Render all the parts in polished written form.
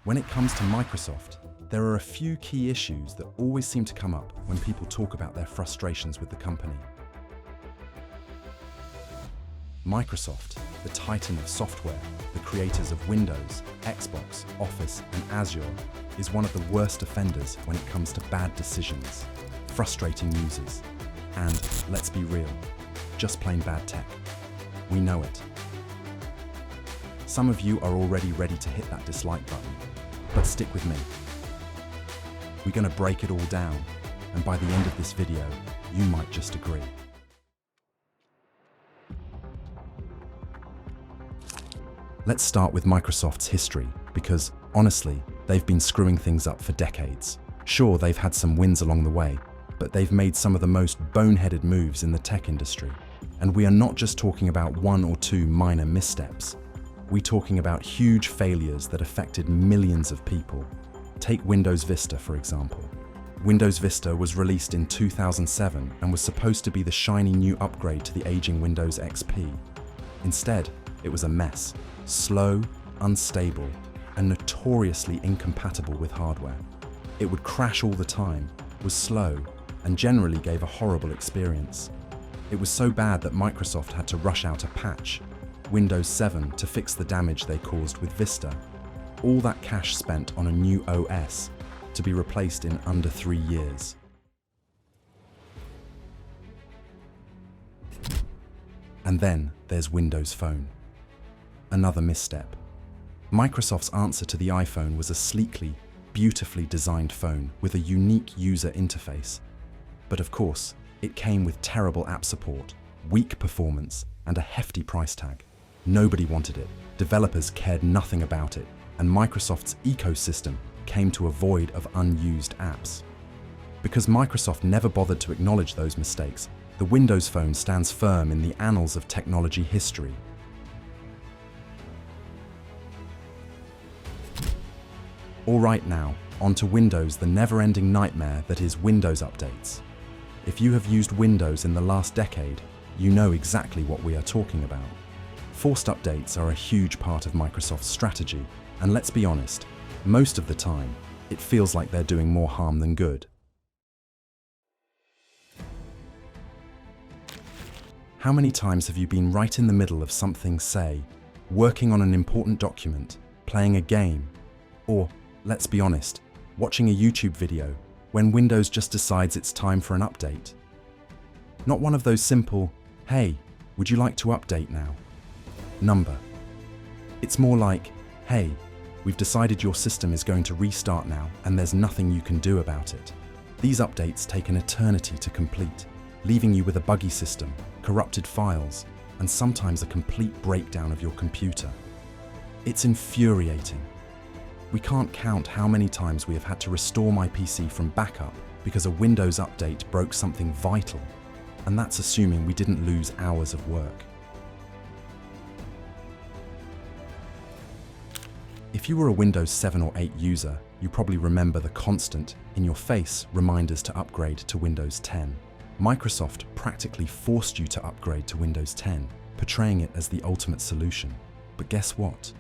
When it comes to Microsoft, there are a few key issues that always seem to come up when people talk about their frustrations with the company. Microsoft, the titan of software, the creators of Windows, Xbox, Office, and Azure, is one of the worst offenders when it comes to bad decisions, frustrating users, and, let's be real, just plain bad tech. We know it. Some of you are already ready to hit that dislike button, but stick with me. We're going to break it all down, and by the end of this video, you might just agree. Let's start with Microsoft's history, because, honestly, they've been screwing things up for decades. Sure, they've had some wins along the way, but they've made some of the most boneheaded moves in the tech industry. And we are not just talking about one or two minor missteps. We're talking about huge failures that affected millions of people. Take Windows Vista, for example. Windows Vista was released in 2007 and was supposed to be the shiny new upgrade to the aging Windows XP. Instead, it was a mess. Slow, unstable, and notoriously incompatible with hardware. It would crash all the time, was slow, and generally gave a horrible experience. It was so bad that Microsoft had to rush out a patch, Windows 7, to fix the damage they caused with Vista. All that cash spent on a new OS, to be replaced in under 3 years. And then there's Windows Phone. Another misstep. Microsoft's answer to the iPhone was a sleekly, beautifully designed phone with a unique user interface. But of course, it came with terrible app support, weak performance, and a hefty price tag. Nobody wanted it, developers cared nothing about it, and Microsoft's ecosystem came to a void of unused apps. Because Microsoft never bothered to acknowledge those mistakes, the Windows Phone stands firm in the annals of technology history. All right now, on to Windows, the never-ending nightmare that is Windows updates. If you have used Windows in the last decade, you know exactly what we are talking about. Forced updates are a huge part of Microsoft's strategy, and let's be honest, most of the time, it feels like they're doing more harm than good. How many times have you been right in the middle of something, say, working on an important document, playing a game, or, let's be honest, watching a YouTube video, when Windows just decides it's time for an update? Not one of those simple, "Hey, would you like to update now?" number. It's more like, "Hey, we've decided your system is going to restart now and there's nothing you can do about it." These updates take an eternity to complete, leaving you with a buggy system, corrupted files, and sometimes a complete breakdown of your computer. It's infuriating. We can't count how many times we have had to restore my PC from backup because a Windows update broke something vital, and that's assuming we didn't lose hours of work. If you were a Windows 7 or 8 user, you probably remember the constant, in-your-face reminders to upgrade to Windows 10. Microsoft practically forced you to upgrade to Windows 10, portraying it as the ultimate solution. But guess what?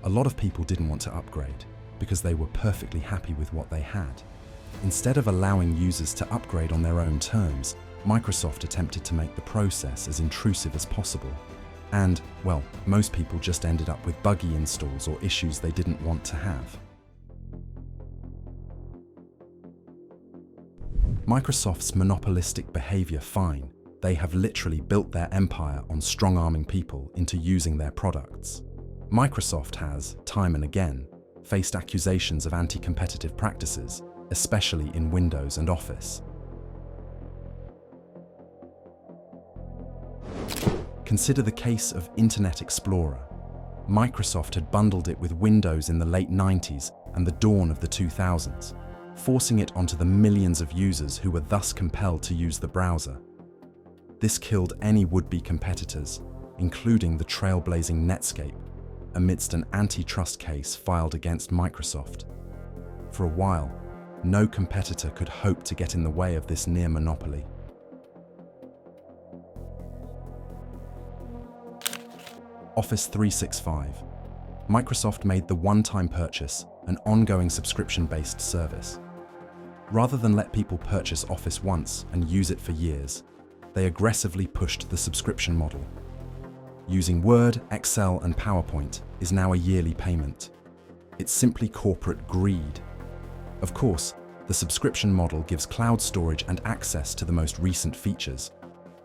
A lot of people didn't want to upgrade because they were perfectly happy with what they had. Instead of allowing users to upgrade on their own terms, Microsoft attempted to make the process as intrusive as possible. And, well, most people just ended up with buggy installs or issues they didn't want to have. Microsoft's monopolistic behavior, fine. They have literally built their empire on strong-arming people into using their products. Microsoft has, time and again, faced accusations of anti-competitive practices, especially in Windows and Office. Consider the case of Internet Explorer. Microsoft had bundled it with Windows in the late 90s and the dawn of the 2000s, forcing it onto the millions of users who were thus compelled to use the browser. This killed any would-be competitors, including the trailblazing Netscape, amidst an antitrust case filed against Microsoft. For a while, no competitor could hope to get in the way of this near monopoly. Office 365. Microsoft made the one-time purchase an ongoing subscription-based service. Rather than let people purchase Office once and use it for years, they aggressively pushed the subscription model. Using Word, Excel, and PowerPoint is now a yearly payment. It's simply corporate greed. Of course, the subscription model gives cloud storage and access to the most recent features,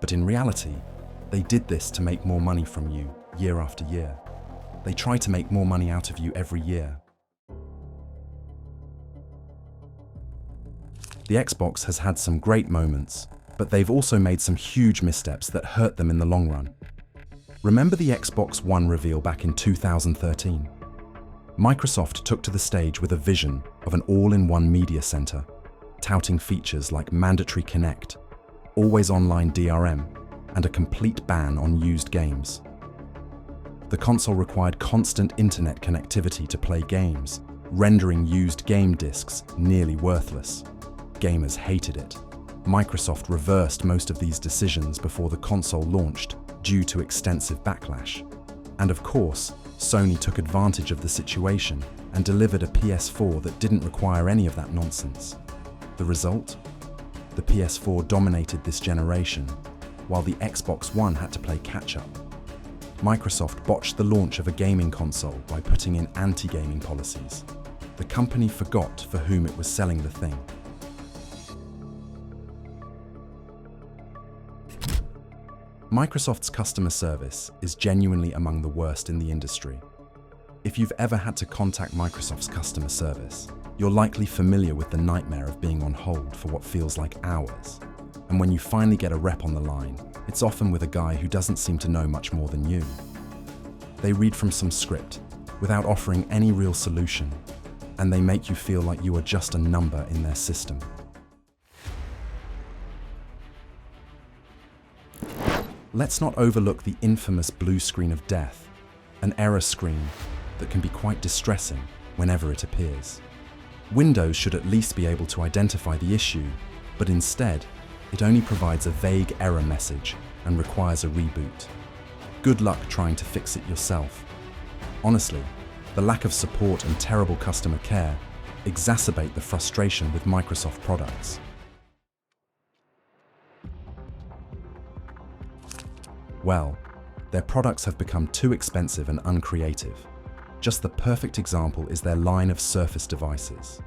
but in reality, they did this to make more money from you year after year. They try to make more money out of you every year. The Xbox has had some great moments, but they've also made some huge missteps that hurt them in the long run. Remember the Xbox One reveal back in 2013? Microsoft took to the stage with a vision of an all-in-one media center, touting features like mandatory Connect, always online DRM, and a complete ban on used games. The console required constant internet connectivity to play games, rendering used game discs nearly worthless. Gamers hated it. Microsoft reversed most of these decisions before the console launched due to extensive backlash. And of course, Sony took advantage of the situation and delivered a PS4 that didn't require any of that nonsense. The result? The PS4 dominated this generation, while the Xbox One had to play catch-up. Microsoft botched the launch of a gaming console by putting in anti-gaming policies. The company forgot for whom it was selling the thing. Microsoft's customer service is genuinely among the worst in the industry. If you've ever had to contact Microsoft's customer service, you're likely familiar with the nightmare of being on hold for what feels like hours. And when you finally get a rep on the line, it's often with a guy who doesn't seem to know much more than you. They read from some script without offering any real solution, and they make you feel like you are just a number in their system. Let's not overlook the infamous blue screen of death, an error screen that can be quite distressing whenever it appears. Windows should at least be able to identify the issue, but instead, it only provides a vague error message and requires a reboot. Good luck trying to fix it yourself. Honestly, the lack of support and terrible customer care exacerbate the frustration with Microsoft products. Well, their products have become too expensive and uncreative. Just the perfect example is their line of Surface devices.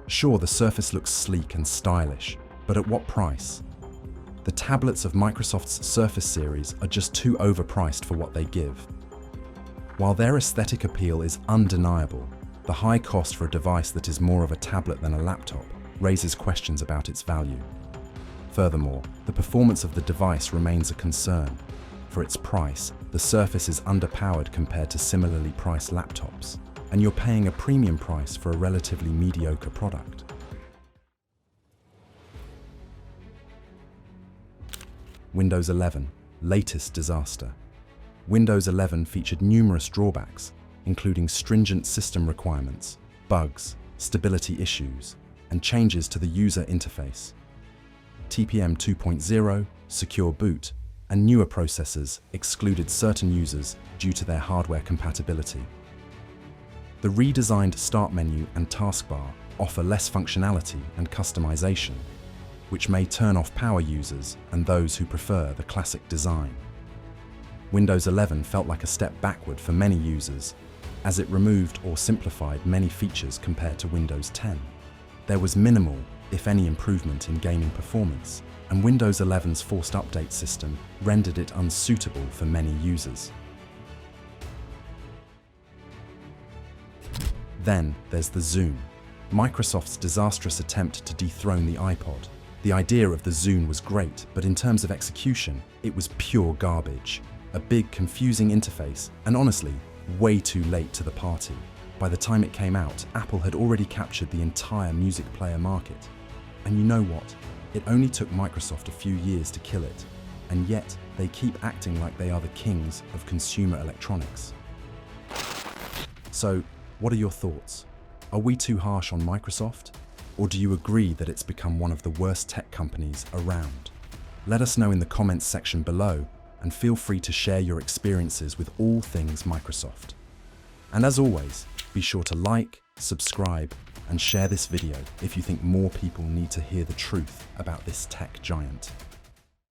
Sure, the Surface looks sleek and stylish, but at what price? The tablets of Microsoft's Surface series are just too overpriced for what they give. While their aesthetic appeal is undeniable, the high cost for a device that is more of a tablet than a laptop raises questions about its value. Furthermore, the performance of the device remains a concern. For its price, the Surface is underpowered compared to similarly priced laptops, and you're paying a premium price for a relatively mediocre product. Windows 11, latest disaster. Windows 11 featured numerous drawbacks, including stringent system requirements, bugs, stability issues, and changes to the user interface. TPM 2.0, secure boot, and newer processors excluded certain users due to their hardware compatibility. The redesigned Start menu and taskbar offer less functionality and customization, which may turn off power users and those who prefer the classic design. Windows 11 felt like a step backward for many users, as it removed or simplified many features compared to Windows 10. There was minimal, if any, improvement in gaming performance, and Windows 11's forced update system rendered it unsuitable for many users. Then there's the Zune, Microsoft's disastrous attempt to dethrone the iPod. The idea of the Zune was great, but in terms of execution, it was pure garbage. A big, confusing interface, and honestly, way too late to the party. By the time it came out, Apple had already captured the entire music player market. And you know what? It only took Microsoft a few years to kill it, and yet they keep acting like they are the kings of consumer electronics. So, what are your thoughts? Are we too harsh on Microsoft? Or do you agree that it's become one of the worst tech companies around? Let us know in the comments section below, and feel free to share your experiences with all things Microsoft. And as always, Be sure to like, subscribe, and share this video if you think more people need to hear the truth about this tech giant.